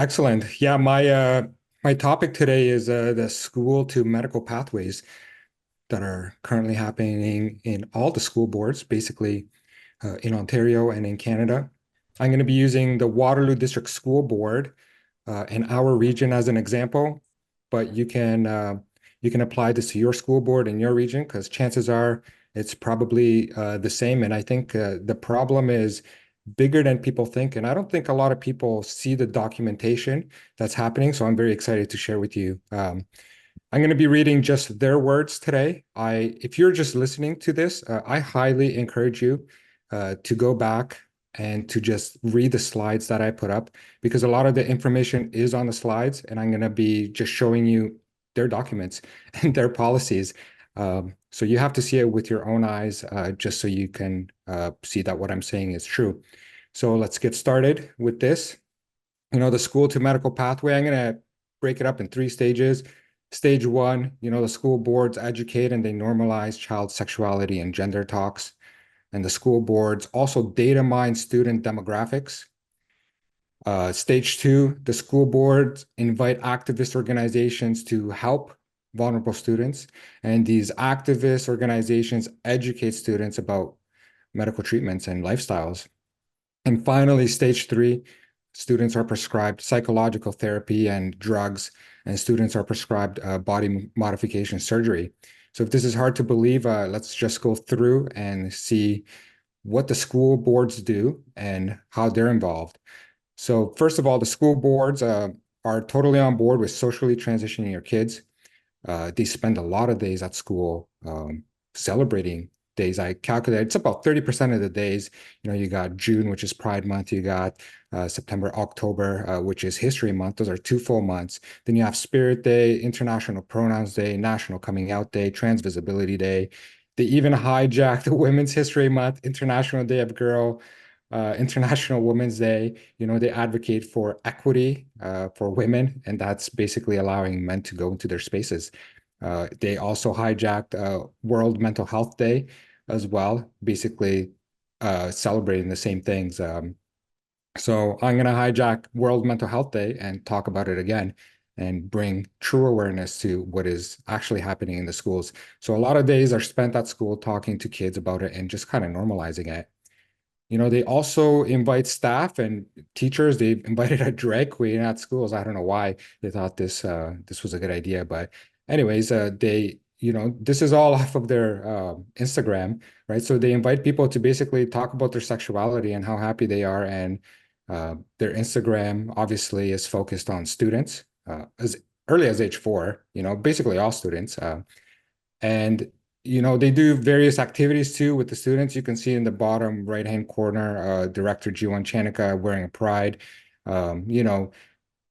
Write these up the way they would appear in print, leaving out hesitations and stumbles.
Excellent. Yeah, my topic today is the school to medical pathways that are currently happening in all the school boards, basically in Ontario and in Canada. I'm going to be using the Waterloo District School Board in our region as an example, but you can apply this to your school board in your region because chances are it's probably the same. And I think the problem is bigger than people think, and I don't think a lot of people see the documentation that's happening. So I'm very excited to share with you. I'm going to be reading just their words today. If you're just listening to this, I highly encourage you to go back and to just read the slides that I put up because a lot of the information is on the slides, and I'm going to be just showing you their documents and their policies. So you have to see it with your own eyes, just so you can see that what I'm saying is true. So let's get started with this. The school to medical pathway, I'm going to break it up in three stages. Stage one, the school boards educate and they normalize child sexuality and gender talks. And the school boards also data mine student demographics. Stage two, the school boards invite activist organizations to help vulnerable students. And these activist organizations educate students about medical treatments and lifestyles. And finally, stage three, students are prescribed psychological therapy and drugs, and students are prescribed body modification surgery. So if this is hard to believe, let's just go through and see what the school boards do and how they're involved. So first of all, the school boards are totally on board with socially transitioning your kids. They spend a lot of days at school celebrating days. I calculate it's about 30% of the days. You got June, which is Pride Month. You got September, October, which is History Month. Those are two full months. Then you have Spirit Day, International Pronouns Day, National Coming Out Day, Trans Visibility Day. They even hijacked Women's History Month, International Day of Girl, International Women's Day. They advocate for equity for women, and that's basically allowing men to go into their spaces. They also hijacked World Mental Health Day as well, basically celebrating the same things. So I'm going to hijack World Mental Health Day and talk about it again and bring true awareness to what is actually happening in the schools. So a lot of days are spent at school talking to kids about it and just kind of normalizing it. They also invite staff and teachers. They've invited a drag queen at schools. I don't know why they thought this was a good idea, but anyways, this is all off of their Instagram, right? So they invite people to basically talk about their sexuality and how happy they are, and their Instagram obviously is focused on students as early as age 4. Basically all students. And they do various activities too with the students. You can see in the bottom right-hand corner, Director Jiwon Chanika wearing a pride.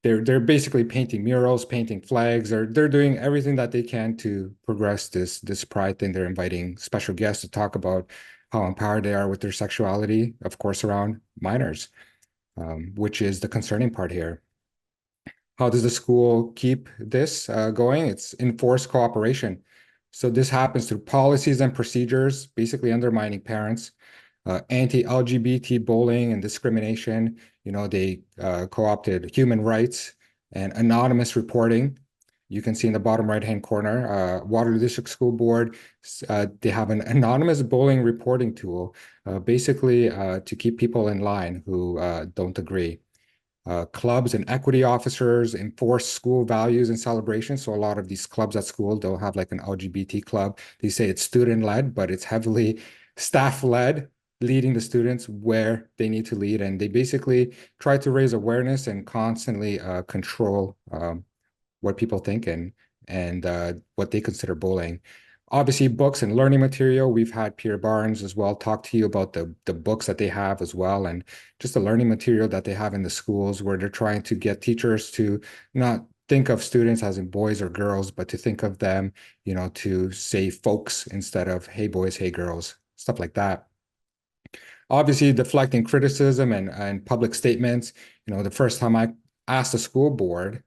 They're basically painting murals, painting flags. They're doing everything that they can to progress this pride thing. They're inviting special guests to talk about how empowered they are with their sexuality, of course, around minors, which is the concerning part here. How does the school keep this going? It's enforced cooperation. So this happens through policies and procedures, basically undermining parents, anti-LGBT bullying and discrimination. They co-opted human rights and anonymous reporting. You can see in the bottom right-hand corner, Waterloo District School Board, they have an anonymous bullying reporting tool, basically to keep people in line who don't agree. Clubs and equity officers enforce school values and celebrations. So a lot of these clubs at school, they'll have like an LGBT club. They say it's student-led, but it's heavily staff-led, leading the students where they need to lead. And they basically try to raise awareness and constantly control what people think and what they consider bullying. Obviously, books and learning material. We've had Pierre Barnes as well talk to you about the books that they have as well, and just the learning material that they have in the schools where they're trying to get teachers to not think of students as in boys or girls, but to think of them, to say folks instead of hey boys, hey girls, stuff like that. Obviously, deflecting criticism and public statements. The first time I asked the school board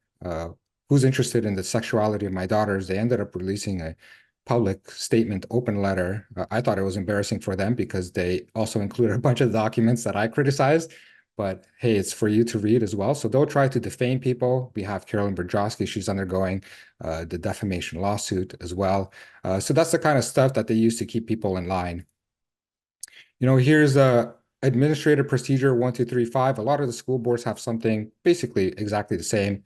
who's interested in the sexuality of my daughters, they ended up releasing a public statement open letter. I thought it was embarrassing for them because they also included a bunch of documents that I criticized. but hey, it's for you to read as well. So they'll try to defame people. We have Carolyn Brodowski, she's undergoing the defamation lawsuit as well. So that's the kind of stuff that they use to keep people in line. Here's a Administrative Procedure 1235. A lot of the school boards have something basically exactly the same.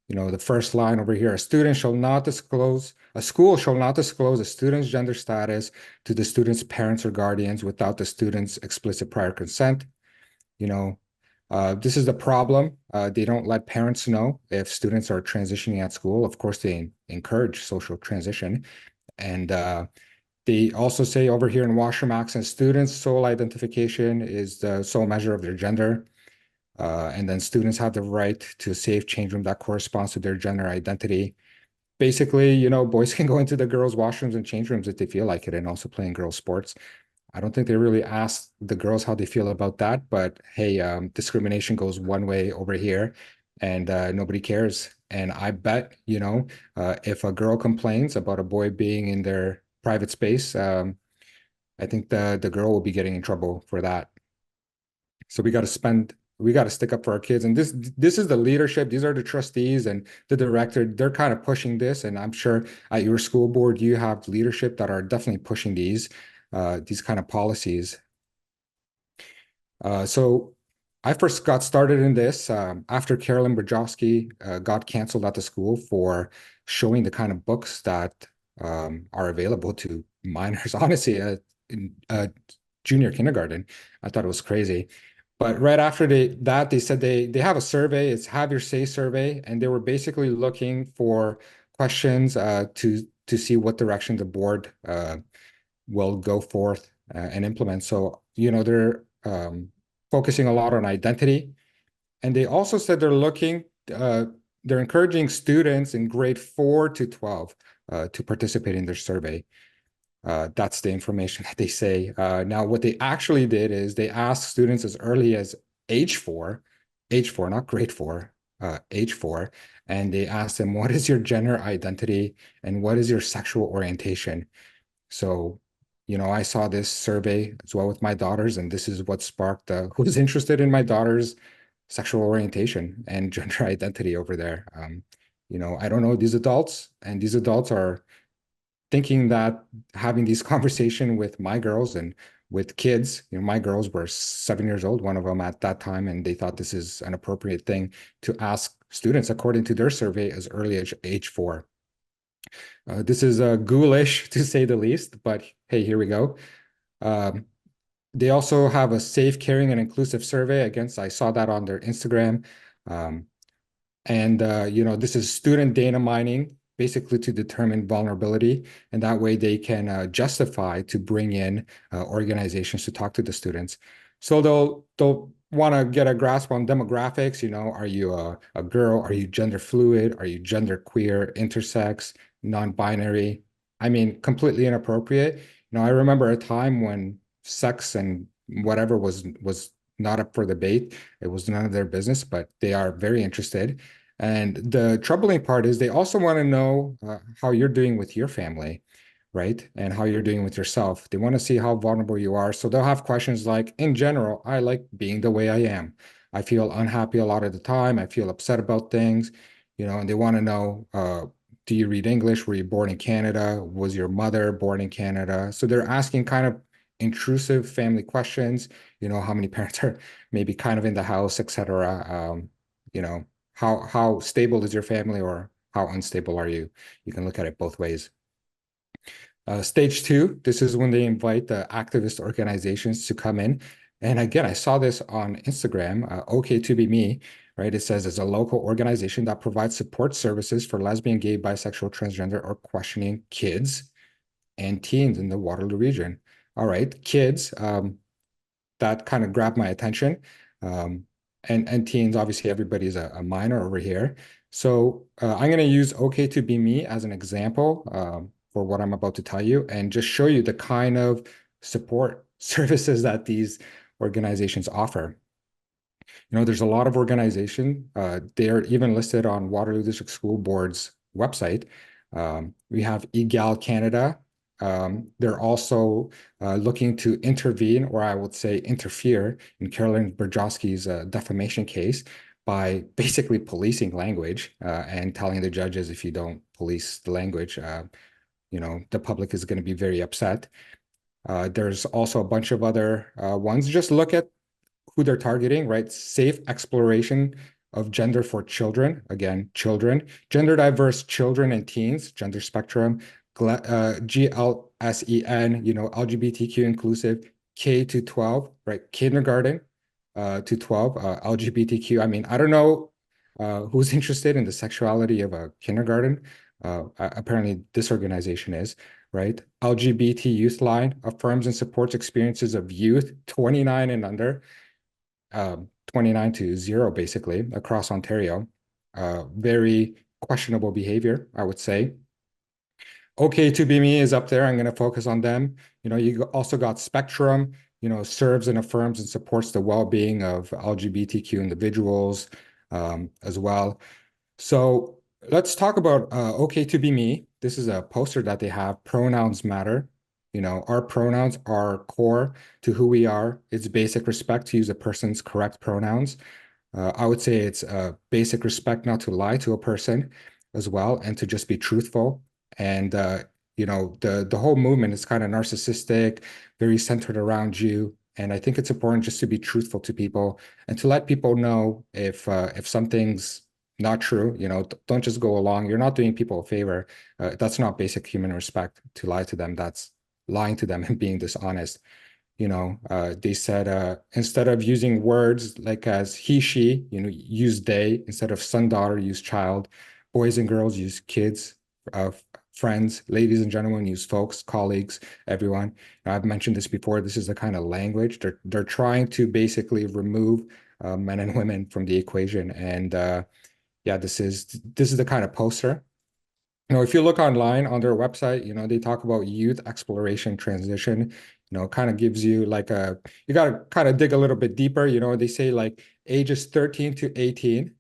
The first line over here, a school shall not disclose a student's gender status to the student's parents or guardians without the student's explicit prior consent. This is the problem. They don't let parents know if students are transitioning at school. Of course, they encourage social transition. And they also say over here in Washroom Access, students' sole identification is the sole measure of their gender. And then students have the right to a safe change room that corresponds to their gender identity. Basically, boys can go into the girls' washrooms and change rooms if they feel like it, and also playing girls' sports. I don't think they really ask the girls how they feel about that, but hey, discrimination goes one way over here, and nobody cares. And I bet, if a girl complains about a boy being in their private space, I think the girl will be getting in trouble for that. So we got to stick up for our kids. And this is the leadership. These are the trustees and the director. They're kind of pushing this. And I'm sure at your school board, you have leadership that are definitely pushing these kind of policies. So I first got started in this after Carolyn Brodowski got canceled at the school for showing the kind of books that are available to minors. Honestly, in junior kindergarten, I thought it was crazy. But right after they said they have a survey. It's Have Your Say survey, and they were basically looking for questions to see what direction the board will go forth and implement. So, they're focusing a lot on identity. And they also said they're encouraging students in grade 4 to 12 to participate in their survey. That's the information that they say. Now, what they actually did is they asked students as early as age four, not grade 4, age 4, and they asked them, what is your gender identity and what is your sexual orientation? So, I saw this survey as well with my daughters, and this is what sparked who was interested in my daughter's sexual orientation and gender identity over there. I don't know these adults, and these adults are thinking that having these conversation with my girls and with kids, my girls were 7 years old, one of them at that time, and they thought this is an appropriate thing to ask students according to their survey as early as age 4. This is ghoulish to say the least, but hey, here we go. Um, they also have a safe, caring, and inclusive survey. I saw that on their Instagram. And this is student data mining, basically to determine vulnerability, and that way they can justify to bring in organizations to talk to the students. So they'll want to get a grasp on demographics. Are you a girl? Are you gender fluid? Are you gender queer, intersex, non-binary? I mean, completely inappropriate. I remember a time when sex and whatever was not up for debate. It was none of their business, but they are very interested. And the troubling part is they also want to know how you're doing with your family, right? And how you're doing with yourself. They want to see how vulnerable you are. So they'll have questions like, in general, I like being the way I am. I feel unhappy a lot of the time. I feel upset about things, and they want to know, do you read English? Were you born in Canada? Was your mother born in Canada? So they're asking kind of intrusive family questions, how many parents are maybe kind of in the house, etc. How stable is your family or how unstable are you? You can look at it both ways. Stage 2, this is when they invite the activist organizations to come in. And again, I saw this on Instagram, OK to be me, right? It says it's a local organization that provides support services for lesbian, gay, bisexual, transgender, or questioning kids and teens in the Waterloo region. All right, kids, that kind of grabbed my attention. And teens, obviously, everybody's a minor over here. So I'm going to use OK to be me as an example for what I'm about to tell you and just show you the kind of support services that these organizations offer. There's a lot of organization. They're even listed on Waterloo District School Board's website. We have EGAL Canada, They're also looking to intervene, or I would say interfere, in Carolyn Berjowski's defamation case by basically policing language and telling the judges if you don't police the language, the public is going to be very upset. There's also a bunch of other ones. Just look at who they're targeting, right? Safe exploration of gender for children, again, children, gender diverse children and teens, gender spectrum, GLSEN, LGBTQ inclusive, K to 12, right? Kindergarten to 12, LGBTQ. I mean, I don't know who's interested in the sexuality of a kindergarten. Apparently, this organization is, right? LGBT Youth Line affirms and supports experiences of youth 29 and under, 29 to 0, basically, across Ontario. Very questionable behavior, I would say. Okay to Be Me is up there. I'm going to focus on them. You also got Spectrum, serves and affirms and supports the well-being of LGBTQ individuals as well. So let's talk about Okay to Be Me. This is a poster that they have. Pronouns matter. Our pronouns are core to who we are. It's basic respect to use a person's correct pronouns. I would say it's basic respect not to lie to a person as well, and to just be truthful. And the whole movement is kind of narcissistic, very centered around you. And I think it's important just to be truthful to people and to let people know if something's not true. Don't just go along. You're not doing people a favor. That's not basic human respect to lie to them. That's lying to them and being dishonest. They said instead of using words like as he, she, use they. Instead of son, daughter, use child. Boys and girls use kids, friends. Ladies and gentlemen use folks, colleagues, everyone. I've mentioned this before. This is the kind of language they're trying to basically remove men and women from the equation. And yeah, this is the kind of poster. If you look online on their website, they talk about youth exploration transition. Kind of gives you you got to kind of dig a little bit deeper. They say like ages 13 to 18,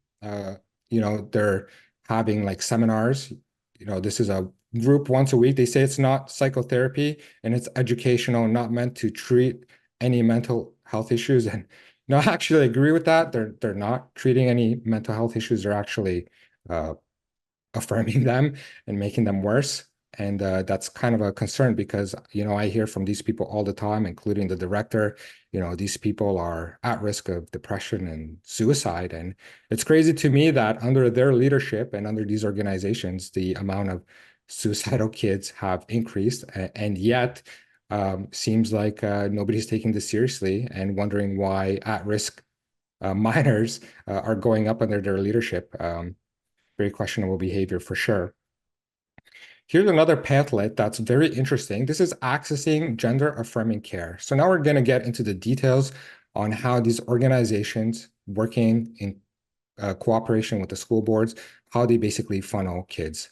they're having like seminars. This is a group once a week. They say it's not psychotherapy and it's educational, not meant to treat any mental health issues. And I actually agree with that. They're not treating any mental health issues. They're actually affirming them and making them worse. And that's kind of a concern because, I hear from these people all the time, including the director, these people are at risk of depression and suicide. And it's crazy to me that under their leadership and under these organizations, the amount of suicidal kids have increased. And yet, seems like nobody's taking this seriously and wondering why at-risk minors are going up under their leadership. Very questionable behavior for sure. Here's another pamphlet that's very interesting. This is accessing gender affirming care. So now we're going to get into the details on how these organizations working in cooperation with the school boards, how they basically funnel kids.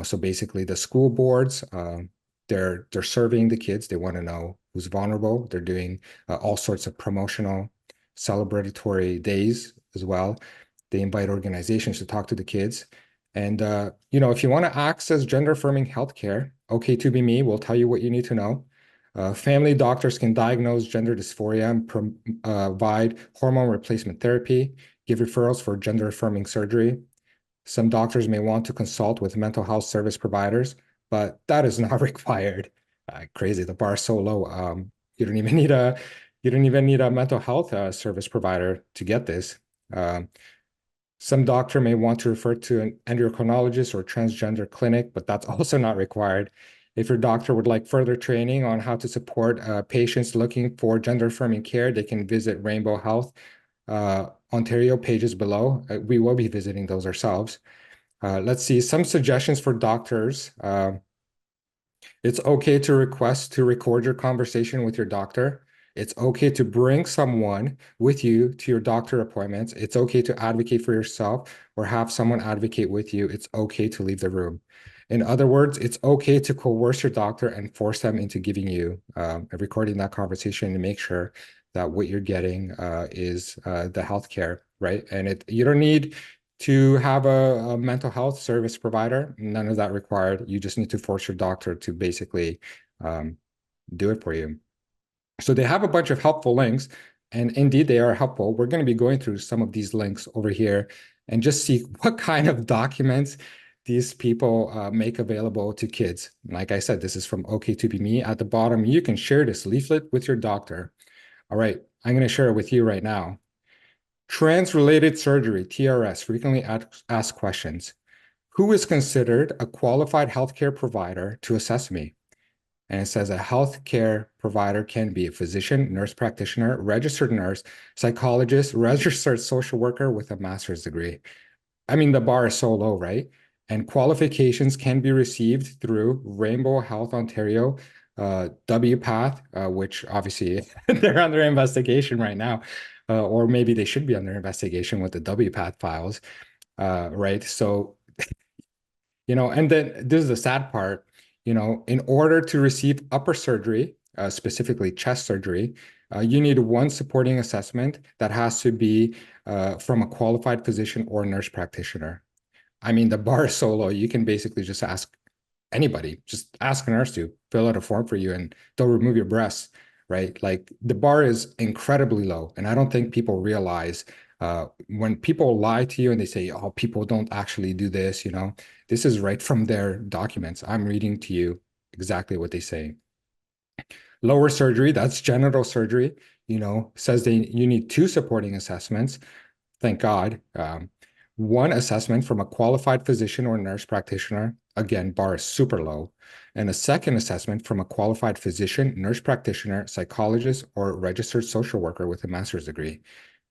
So basically the school boards, they're serving the kids. They want to know who's vulnerable. They're doing all sorts of promotional, celebratory days as well. They invite organizations to talk to the kids. And, if you want to access gender affirming healthcare, Okay to Be Me will tell you what you need to know. Family doctors can diagnose gender dysphoria and provide hormone replacement therapy, give referrals for gender affirming surgery. Some doctors may want to consult with mental health service providers, but that is not required. Crazy, the bar is so low. You don't even need a mental health service provider to get this. Some doctor may want to refer to an endocrinologist or transgender clinic, but that's also not required. If your doctor would like further training on how to support patients looking for gender affirming care, they can visit Rainbow Health Ontario pages below. We will be visiting those ourselves. Let's see some suggestions for doctors. It's okay to request to record your conversation with your doctor. It's okay to bring someone with you to your doctor appointments. It's okay to advocate for yourself or have someone advocate with you. It's okay to leave the room. In other words, it's okay to coerce your doctor and force them into giving you recording that conversation to make sure that what you're getting is the healthcare, right? And you don't need To have a mental health service provider, none of that required. You just need to force your doctor to basically um, do it for you. So they have a bunch of helpful links, and indeed they are helpful. We're going to be going through some of these links over here and just see what kind of documents these people make available to kids. Like I said, this is from OK2B Me. At the bottom, you can share this leaflet with your doctor. All right, I'm going to share it with you right now. Transrelated surgery, TRS, frequently asked questions. Who is considered a qualified healthcare provider to assess me? And it says a healthcare provider can be a physician, nurse practitioner, registered nurse, psychologist, registered social worker with a master's degree. I mean, the bar is so low, right? And qualifications can be received through Rainbow Health Ontario, WPATH, which obviously they're under investigation right now, or maybe they should be under investigation with the WPATH files, right? So and then this is the sad part, in order to receive upper surgery, specifically chest surgery, you need one supporting assessment that has to be from a qualified physician or nurse practitioner. I mean, the bar is so low, you can basically just ask anybody, just ask a nurse to fill out a form for you and they'll remove your breasts, right? Like the bar is incredibly low. And I don't think people realize when people lie to you and they say, oh, people don't actually do this, this is right from their documents. I'm reading to you exactly what they say. Lower surgery, that's genital surgery, says you need two supporting assessments. Thank God. One assessment from a qualified physician or nurse practitioner, again, bar is super low, and a second assessment from a qualified physician, nurse practitioner, psychologist, or registered social worker with a master's degree.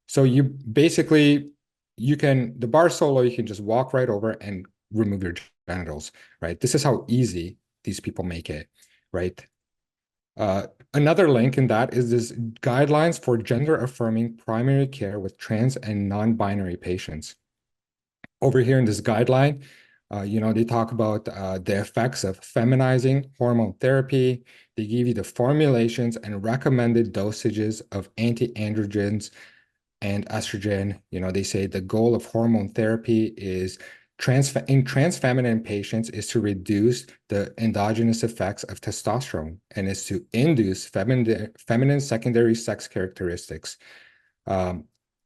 So you basically, the bar is so low, you can just walk right over and remove your genitals, right? This is how easy these people make it, right? Another link in that is this guidelines for gender affirming primary care with trans and non-binary patients. Over here in this guideline, they talk about the effects of feminizing hormone therapy. They give you the formulations and recommended dosages of anti-androgens and estrogen. They say the goal of hormone therapy is in trans feminine patients is to reduce the endogenous effects of testosterone and is to induce feminine secondary sex characteristics. Um,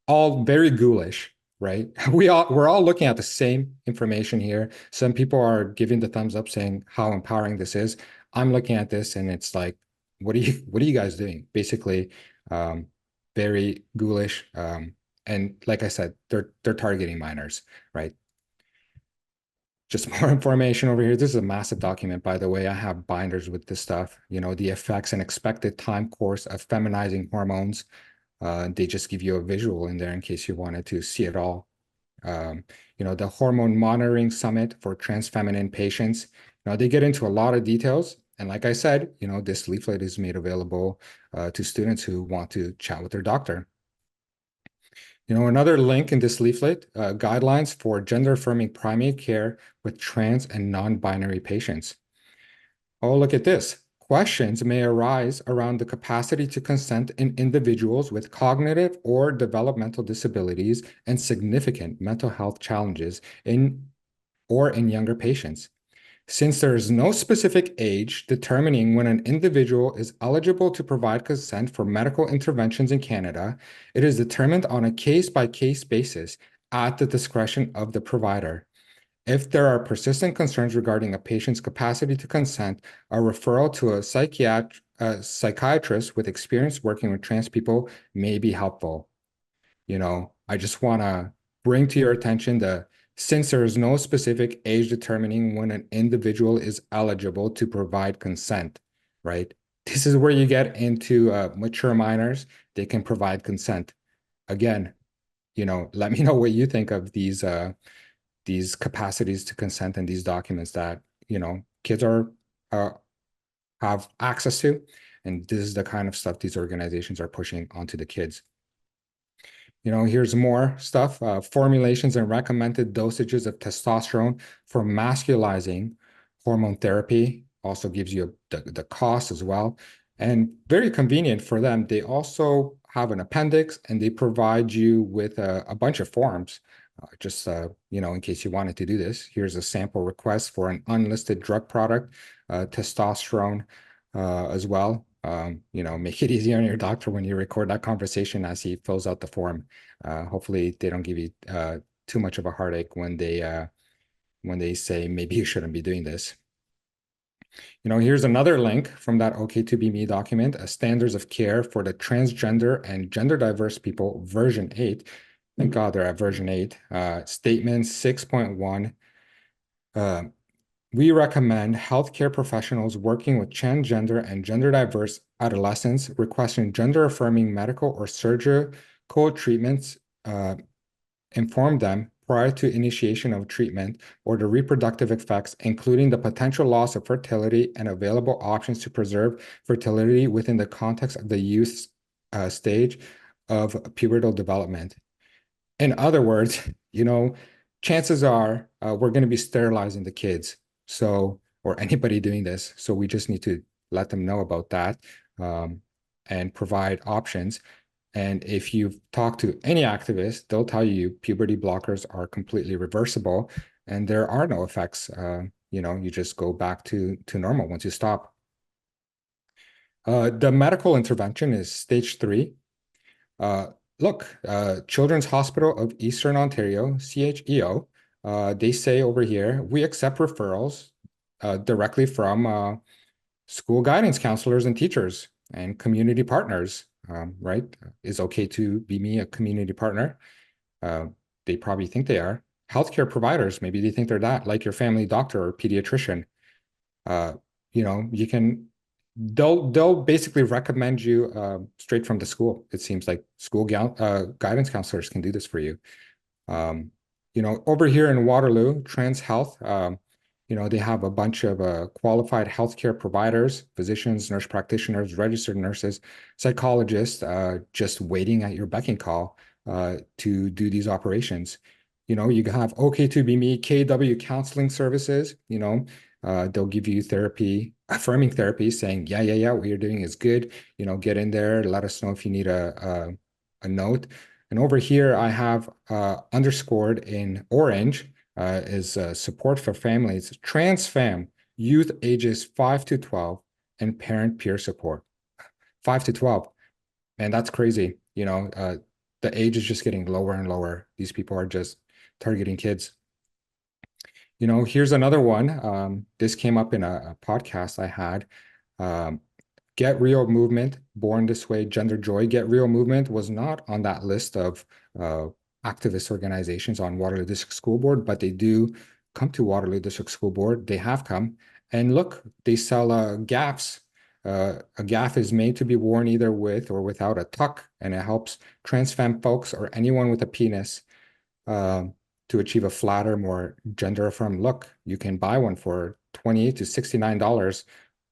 all very ghoulish, right? We're all looking at the same information here. Some people are giving the thumbs up saying how empowering this is. I'm looking at this and it's like, what are you guys doing? Basically, very ghoulish. And like I said, they're targeting minors, right? Just more information over here. This is a massive document, by the way. I have binders with this stuff, the effects and expected time course of feminizing hormones. They just give you a visual in there in case you wanted to see it all. The hormone monitoring summit for trans feminine patients. They get into a lot of details. And like I said, this leaflet is made available to students who want to chat with their doctor. Another link in this leaflet, guidelines for gender affirming primary care with trans and non-binary patients. Oh, look at this. Questions may arise around the capacity to consent in individuals with cognitive or developmental disabilities and significant mental health challenges in younger patients. Since there is no specific age determining when an individual is eligible to provide consent for medical interventions in Canada, it is determined on a case-by-case basis at the discretion of the provider. If there are persistent concerns regarding a patient's capacity to consent, a referral to a psychiatrist with experience working with trans people may be helpful. I just want to bring to your attention since there is no specific age determining when an individual is eligible to provide consent, right? This is where you get into mature minors. They can provide consent. Again, let me know what you think of these capacities to consent and these documents that kids have access to, and this is the kind of stuff these organizations are pushing onto the kids. Here's more stuff. Formulations and recommended dosages of testosterone for masculizing hormone therapy also gives you the cost as well. And very convenient for them, they also have an appendix and they provide you with a bunch of forms Just in case you wanted to do this, here's a sample request for an unlisted drug product, testosterone as well. Make it easier on your doctor when you record that conversation as he fills out the form. Hopefully, they don't give you too much of a heartache when they say maybe you shouldn't be doing this. Here's another link from that OK2B Me document, Standards of Care for the Transgender and Gender Diverse People, version 8. Thank God they're at version 8. Statement 6.1. We recommend healthcare professionals working with transgender and gender diverse adolescents requesting gender affirming medical or surgical treatments inform them prior to initiation of treatment or the reproductive effects, including the potential loss of fertility and available options to preserve fertility within the context of the youth stage of pubertal development. In other words, chances are we're going to be sterilizing the kids, or anybody doing this. So we just need to let them know about that and provide options. And if you've talked to any activist, they'll tell you puberty blockers are completely reversible and there are no effects. You just go back to normal once you stop. The medical intervention is stage 3. Children's Hospital of Eastern Ontario, CHEO, they say over here, we accept referrals directly from school guidance counselors and teachers and community partners, right? Is OK2B Me a community partner? They probably think they are. Healthcare providers, maybe they think they're that, like your family doctor or pediatrician. They'll basically recommend you straight from the school. It seems like school guidance counselors can do this for you. Over here in Waterloo, Trans Health, they have a bunch of qualified healthcare providers, physicians, nurse practitioners, registered nurses, psychologists, just waiting at your beck and call to do these operations. You have OK2B Me, KW counseling services. They'll give you therapy, affirming therapy, saying, yeah, what you're doing is good. Get in there, let us know if you need a note. And over here, I have underscored in orange is support for families, trans fam, youth ages 5 to 12, and parent peer support. 5 to 12. Man, that's crazy. The age is just getting lower and lower. These people are just targeting kids. Here's another one. This came up in a podcast I had. Get Real Movement, Born This Way, Gender Joy. Get Real Movement was not on that list of activist organizations on Waterloo District School Board, but they do come to Waterloo District School Board. They have come. And look, they sell gaffs. A gaff is made to be worn either with or without a tuck, and it helps trans femme folks or anyone with a penis to achieve a flatter, more gender-affirmed look. You can buy one for $28 to $69.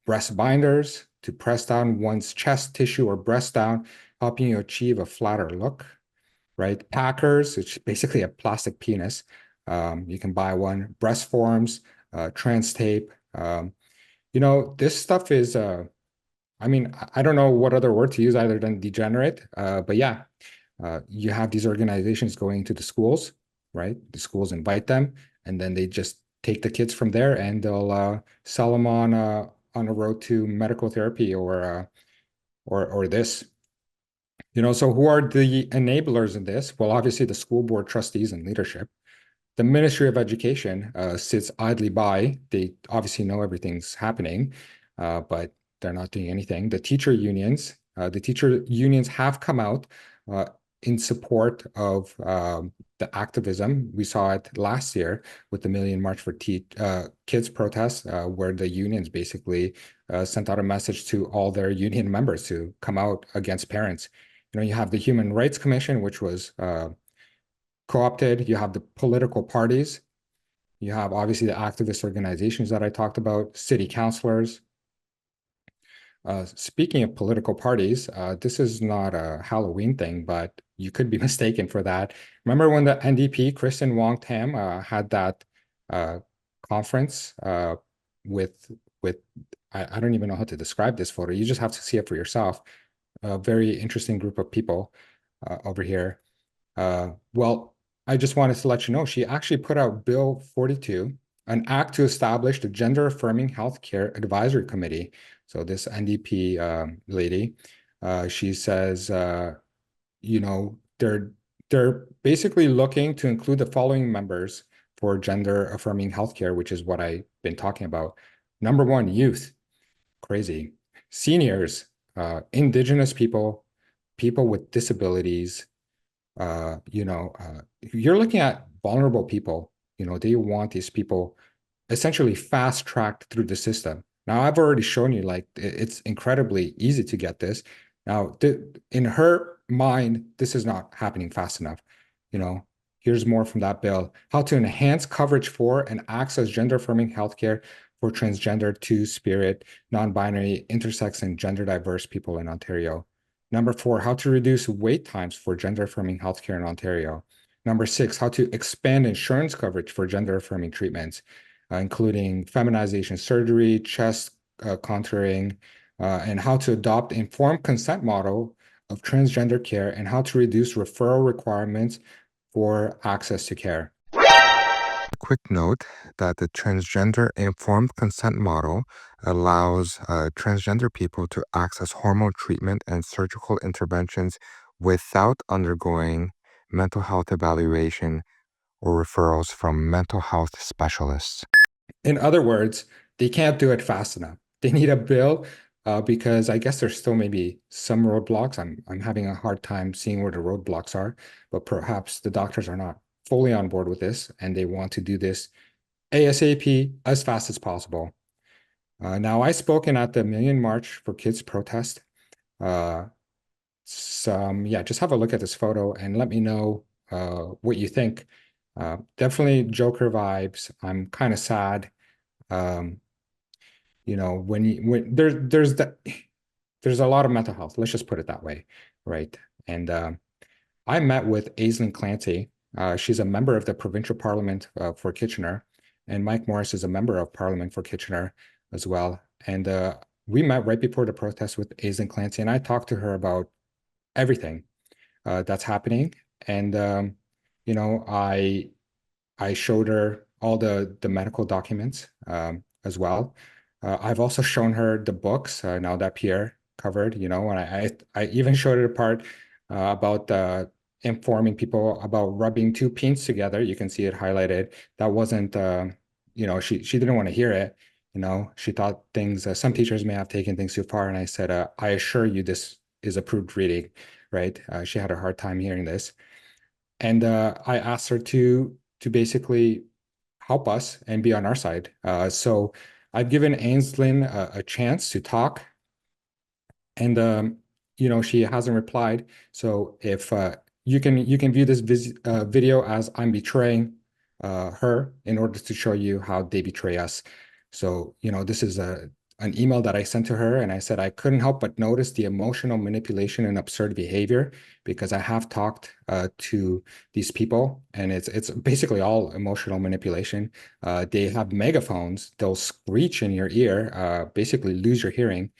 Breast binders to press down one's chest tissue or breast down, helping you achieve a flatter look, right? Packers, which is basically a plastic penis. You can buy one. Breast forms, trans tape. This stuff is, I don't know what other word to use other than degenerate, but yeah, you have these organizations going to the schools, right? The schools invite them, and then they just take the kids from there and they'll sell them on a road to medical therapy or this. So who are the enablers in this? Well, obviously the school board trustees and leadership. The Ministry of Education sits idly by. They obviously know everything's happening, but they're not doing anything. The teacher unions have come out in support of the activism. We saw it last year with the Million March for Kids protest, where the unions basically sent out a message to all their union members to come out against parents. You have the Human Rights Commission, which was co-opted. You have the political parties. You have obviously the activist organizations that I talked about, city councilors. Speaking of political parties, this is not a Halloween thing, but you could be mistaken for that. Remember when the NDP, Kristen Wong-Tam, had that conference with I don't even know how to describe this photo. You just have to see it for yourself. A very interesting group of people over here. Well, I just wanted to let you know she actually put out Bill 42, an act to establish the Gender Affirming Healthcare Advisory Committee. So this NDP lady, she says, you know, they're basically looking to include the following members for gender affirming healthcare, which is what I've been talking about. Number one, youth, crazy. Seniors, indigenous people, people with disabilities, you're looking at vulnerable people. They want these people essentially fast tracked through the system. Now, I've already shown you like it's incredibly easy to get this. Now, in her mind, this is not happening fast enough. Here's more from that bill. How to enhance coverage for and access gender affirming healthcare for transgender, two-spirit, non-binary, intersex, and gender diverse people in Ontario. Number four, how to reduce wait times for gender affirming healthcare in Ontario. Number six, how to expand insurance coverage for gender affirming treatments, including feminization surgery, chest contouring, and how to adopt informed consent model of transgender care, and how to reduce referral requirements for access to care. A quick note that the transgender informed consent model allows transgender people to access hormone treatment and surgical interventions without undergoing mental health evaluation or referrals from mental health specialists. In other words, they can't do it fast enough. They need a bill because I guess there's still maybe some roadblocks. I'm having a hard time seeing where the roadblocks are, but perhaps the doctors are not fully on board with this and they want to do this ASAP as fast as possible. Now, I spoken at the Million March for Kids protest. Yeah, just have a look at this photo and let me know what you think. Definitely Joker vibes. I'm kind of sad. Um, when there's a lot of mental health. Let's just put it that way, right? And I met with Aislinn Clancy. She's a member of the provincial parliament for Kitchener, and Mike Morris is a member of parliament for Kitchener as well. And we met right before the protest with Aislinn Clancy, and I talked to her about everything that's happening. And I showed her all the medical documents as well. I've also shown her the books now that Pierre covered, and I even showed her the part about informing people about rubbing two peens together. You can see it highlighted. That wasn't, she didn't want to hear it. She thought things, some teachers may have taken things too far. And I said, I assure you this is approved reading, right? She had a hard time hearing this. And I asked her to basically help us and be on our side. So I've given Aislinn a chance to talk, and she hasn't replied. So if you can view this video as I'm betraying her in order to show you how they betray us. So this is an email that I sent to her, and I said I couldn't help but notice the emotional manipulation and absurd behavior because I have talked to these people, and it's basically all emotional manipulation. They have megaphones; they'll screech in your ear, basically lose your hearing.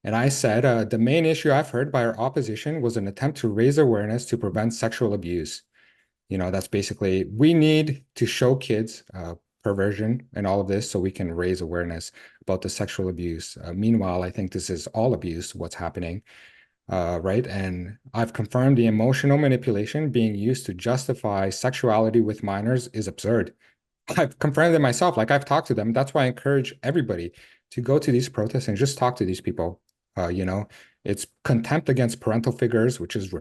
And I said the main issue I've heard by our opposition was an attempt to raise awareness to prevent sexual abuse. That's basically we need to show kids perversion and all of this so we can raise awareness about the sexual abuse. Meanwhile, I think this is all abuse, what's happening, right? And I've confirmed the emotional manipulation being used to justify sexuality with minors is absurd. I've confirmed it myself. Like I've talked to them. That's why I encourage everybody to go to these protests and just talk to these people. It's contempt against parental figures, which is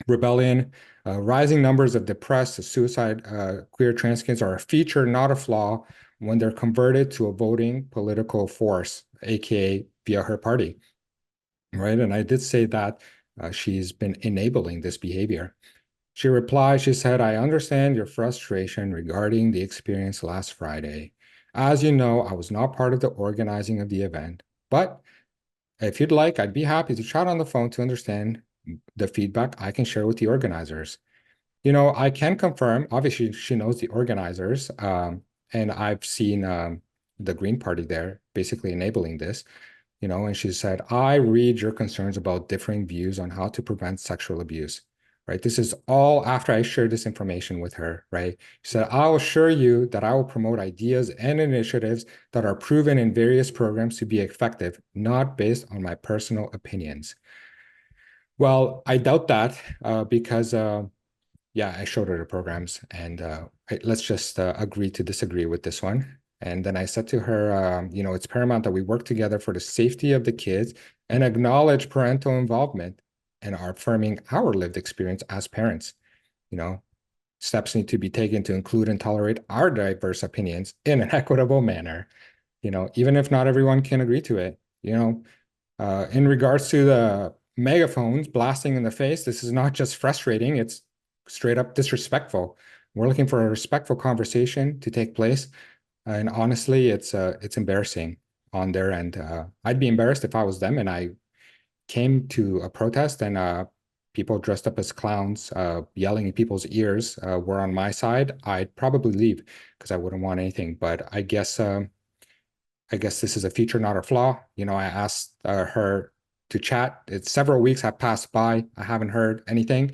rebellion. Rising numbers of depressed, suicide, queer trans kids are a feature, not a flaw, when they're converted to a voting political force, aka via her party, right? And I did say that she's been enabling this behavior. She replied, she said, I understand your frustration regarding the experience last Friday. As you know, I was not part of the organizing of the event, but if you'd like, I'd be happy to chat on the phone to understand the feedback I can share with the organizers. I can confirm, obviously, she knows the organizers, and I've seen the Green Party there basically enabling this, and she said, I read your concerns about differing views on how to prevent sexual abuse. right? This is all after I shared this information with her, right? She said, I'll assure you that I will promote ideas and initiatives that are proven in various programs to be effective, not based on my personal opinions. Well, I doubt that because yeah, I showed her the programs and let's just agree to disagree with this one. And then I said to her, it's paramount that we work together for the safety of the kids and acknowledge parental involvement and are affirming our lived experience as parents. You know, steps need to be taken to include and tolerate our diverse opinions in an equitable manner. Even if not everyone can agree to it. In regards to the megaphones blasting in the face, this is not just frustrating, it's straight up disrespectful. We're looking for a respectful conversation to take place. And honestly, it's embarrassing on their end. I'd be embarrassed if I was them and I came to a protest and people dressed up as clowns, yelling in people's ears, were on my side. I'd probably leave because I wouldn't want anything. But I guess this is a feature, not a flaw. I asked her to chat. It's several weeks have passed by. I haven't heard anything.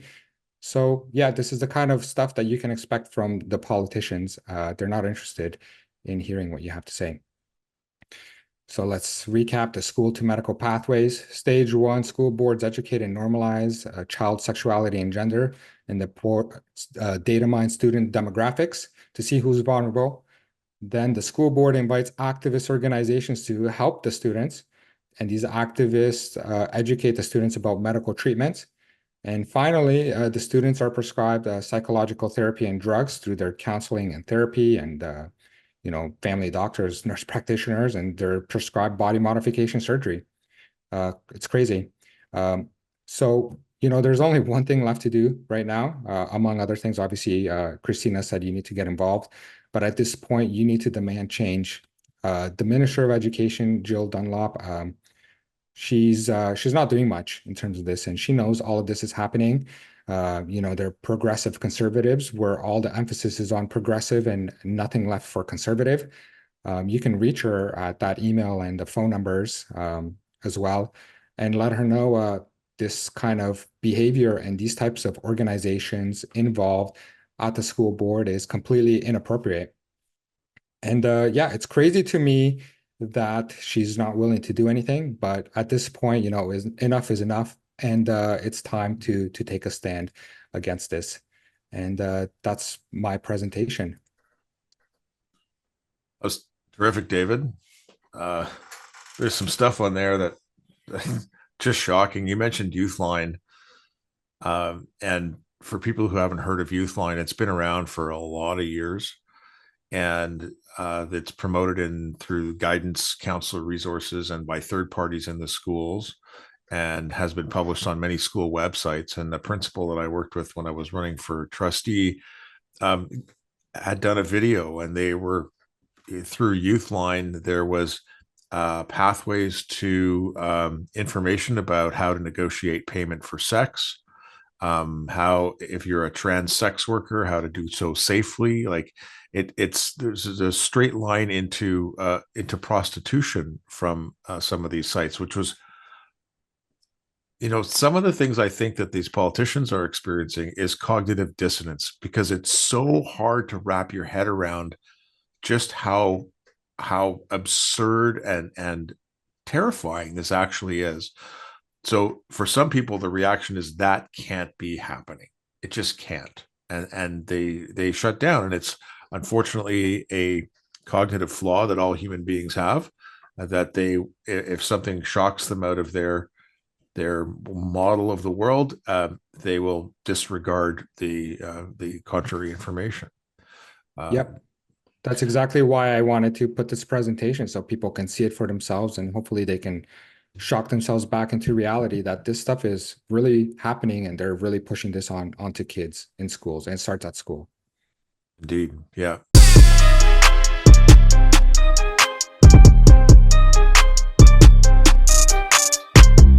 So yeah, this is the kind of stuff that you can expect from the politicians. They're not interested in hearing what you have to say. So let's recap the school to medical pathways. Stage one, school boards educate and normalize child sexuality and gender in the data mine student demographics to see who's vulnerable. Then the school board invites activist organizations to help the students, and these activists educate the students about medical treatments. And finally, the students are prescribed psychological therapy and drugs through their counseling and therapy and family doctors, nurse practitioners, and they're prescribed body modification surgery. It's crazy. So, there's only one thing left to do right now. Among other things, obviously, Christina said you need to get involved. But at this point, you need to demand change. The Minister of Education, Jill Dunlop, she's not doing much in terms of this, and she knows all of this is happening. They're progressive conservatives, where all the emphasis is on progressive and nothing left for conservative. You can reach her at that email and the phone numbers as well, and let her know this kind of behavior and these types of organizations involved at the school board is completely inappropriate. And yeah, it's crazy to me that she's not willing to do anything. But at this point, enough is enough, and it's time to take a stand against this. And that's my presentation. That was terrific, David. Uh, there's some stuff on there that just shocking. You mentioned Youthline, and for people who haven't heard of Youthline, it's been around for a lot of years, and it's promoted in through guidance counselor resources and by third parties in the schools, and has been published on many school websites. And the principal that I worked with when I was running for trustee um, had done a video, and they were through Youthline. There was pathways to information about how to negotiate payment for sex, how if you're a trans sex worker, how to do so safely. Like there's a straight line into prostitution from some of these sites, which was, some of the things I think that these politicians are experiencing is cognitive dissonance, because it's so hard to wrap your head around just how absurd and terrifying this actually is. So for some people, the reaction is that can't be happening. It just can't, and they shut down. And it's unfortunately a cognitive flaw that all human beings have. That if something shocks them out of their model of the world, they will disregard the contrary information. Yep. That's exactly why I wanted to put this presentation so people can see it for themselves and hopefully they can shock themselves back into reality that this stuff is really happening and they're really pushing this onto kids in schools, and it starts at school. Indeed. Yeah.